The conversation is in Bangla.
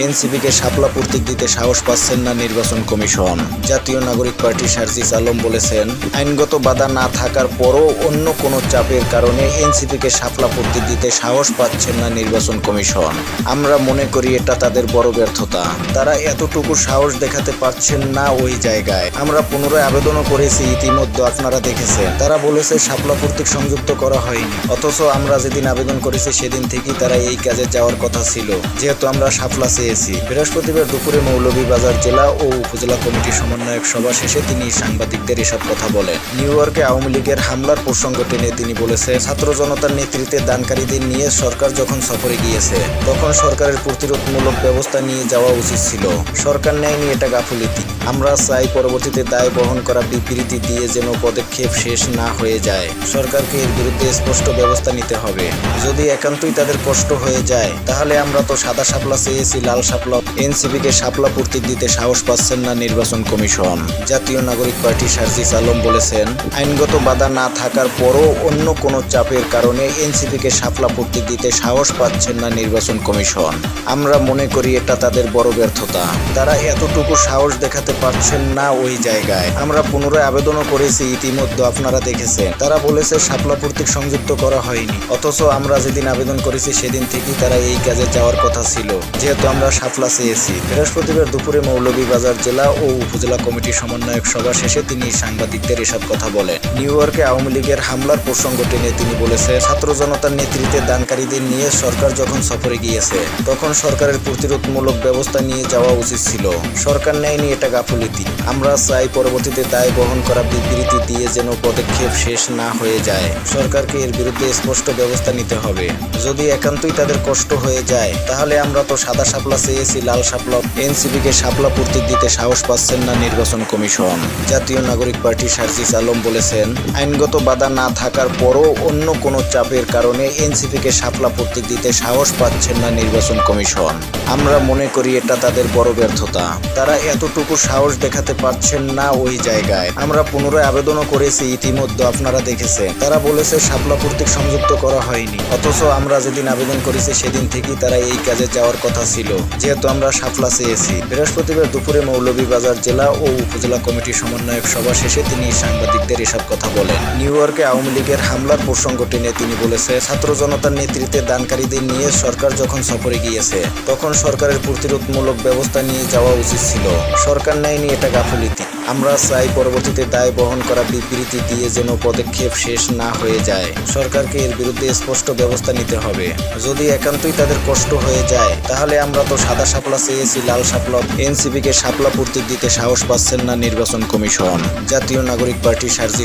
এনসিপিকে শাপলা প্রতীক দিতে সাহস পাচ্ছেন না নির্বাচন কমিশন। জাতীয় নাগরিক পার্টির সার্জিস আলম বলেছেন, আইনগত বাধা না থাকার পরও অন্য কোনো চাপের কারণে এনসিপিকে শাপলা প্রতীক দিতে সাহস পাচ্ছেন না নির্বাচন কমিশন। আমরা মনে করি এটা তাদের বড় ব্যর্থতা। তারা এতটুকু সাহস দেখাতে পারছেন না ওই জায়গায়। আমরা পুনরায় আবেদনও করেছি, ইতিমধ্যে আপনারা দেখেছেন। তারা বলেছে শাপলা প্রতীক সংযুক্ত করা হয়নি, অথচ আমরা যেদিন আবেদন করেছি সেদিন থেকেই তারা এই কাজে যাওয়ার কথা ছিল, যেহেতু আমরা শাপলা চেয়েছি। বৃহস্পতিবার দুপুরে মৌলভীবাজার জেলা ও উপজেলা কমিটির সমন্বয়ক সভা শেষে তিনি সাংবাদিকদের এসব কথা বলেন। নিউ ইয়র্কে আওয়ামী লীগের হামলার প্রসঙ্গ টেনে তিনি বলেছেন, ছাত্র জনতার নেতৃত্বে দানকারীদের নিয়ে সরকার যখন সফরে গিয়েছে তখন সরকারের প্রতিরোধমূলক ব্যবস্থা নিয়ে যাওয়া উচিত ছিল। সরকার নেয়নি, এটা গাফিলতি। আমরা চাই পরবর্তীতে দায় বহন করা বিবৃতি দিয়ে যেন পদক্ষেপ শেষ না হয়ে যায়। সরকারকে এর বিরুদ্ধে স্পষ্ট ব্যবস্থা নিতে হবে। যদি একান্তই তাদের কষ্ট হয়ে যায় তাহলে আমরা তো সাদা শাপলা চেয়েছি, লাল শাপলা। এনসিপিকে শাপলা প্রতীক দিতে সাহস পাচ্ছেন না নির্বাচন কমিশন। জাতীয় নাগরিক পার্টির সার্জিস আলম বলেছেন, আইনগত বাধা না থাকার পরও অন্য কোনো চাপের কারণে এনসিপিকে শাপলা প্রতীক দিতে সাহস পাচ্ছেন না নির্বাচন কমিশন। আমরা মনে করি এটা তাদের বড় ব্যর্থতা। তারা এতটুকু সাহস দেখাতে পারছেন না ওই জায়গায়। আমরা পুনরায় আবেদনও করেছি, ইতিমধ্যে আপনারা দেখেছেন। তারা বলেছে শাপলা প্রতীক সংযুক্ত করা হয়নি, অথচ আমরা যেদিন আবেদন করেছি সেদিন থেকেই তারা এই কাজে যাওয়ার কথা ছিল, যেহেতু আমরা শাপলা চেয়েছি। বৃহস্পতিবার দুপুরে মৌলভীবাজার জেলা ও উপজেলা কমিটির সমন্বয়ক সভা শেষে তিনি সাংবাদিকদের এসব কথা বলেন। নিউ ইয়র্কে আওয়ামী লীগের হামলার প্রসঙ্গ টেনে তিনি বলেছেন, ছাত্র জনতার নেতৃত্বে দানকারীদের নিয়ে সরকার যখন সফরে গিয়েছে তখন সরকারের প্রতিরোধমূলক ব্যবস্থা নিয়ে যাওয়া উচিত ছিল। সরকার নেয়নি, এটা গাফিলতি। আমরা চাই পরবর্তীতে দায় বহন করা বিবৃতি দিয়ে যেন পদক্ষেপ শেষ না হয়ে যায়। সরকারকে এর বিরুদ্ধে স্পষ্ট ব্যবস্থা নিতে হবে। যদি একান্তই তাদের কষ্ট হয়ে যায় তাহলে আমরা তো সাদা শাপলা চেয়েছি, লাল শাপলা। এনসিপিকে শাপলা প্রতীক দিতে সাহস পাচ্ছেন না নির্বাচন কমিশন। জাতীয় নাগরিক পার্টির সার্জিস আলম বলেছেন, আইনগত বাধা না থাকার পরও অন্য কোনো চাপের কারণে এনসিপিকে শাপলা প্রতীক দিতে সাহস পাচ্ছেন না নির্বাচন কমিশন। আমরা মনে করি এটা তাদের বড় ব্যর্থতা। তারা এতটুকু সাহস দেখাতে পারছেন না ওই জায়গায়। আমরা পুনরায় আবেদনও করেছি, ইতিমধ্যে আপনারা দেখেছেন। তারা বলেছে শাপলা প্রতীক সংযুক্ত করা হয়নি, অথচ আমরা যেদিন আবেদন করেছি সেদিন থেকেই তারা এই কাজে যাওয়ার কথা ছিল, যেহেতু আমরা শাপলা চেয়েছি। বৃহস্পতিবার দুপুরে মৌলভীবাজার জেলা ও উপজেলা কমিটির সমন্বয়ক সভা শেষে তিনি সাংবাদিকদের এসব কথা বলেন। নিউ ইয়র্কে আওয়ামী লীগের হামলার প্রসঙ্গ টেনে তিনি বলেছেন, ছাত্র জনতার নেতৃত্বে দানকারীদের নিয়ে সরকার যখন সফরে গিয়েছে তখন সরকারের প্রতিরোধমূলক ব্যবস্থা নিয়ে যাওয়া উচিত ছিল। সরকার নেয়নি, এটা গাফিলতি। আমরা চাই পরবর্তীতে দায় বহন করা বিবৃতি দিয়ে যেন পদক্ষেপ শেষ না হয়ে যায়। সরকারকে এর বিরুদ্ধে স্পষ্ট ব্যবস্থা নিতে হবে। যদি একান্তই তাদের কষ্ট হয়ে যায় তাহলে আমরা তো সাদা শাপলা চেয়েছি, লাল শাপলা। এনসিপিকে শাপলা প্রতীক দিতে সাহস পাচ্ছেন না নির্বাচন কমিশন। জাতীয় নাগরিক পার্টির সার্জিস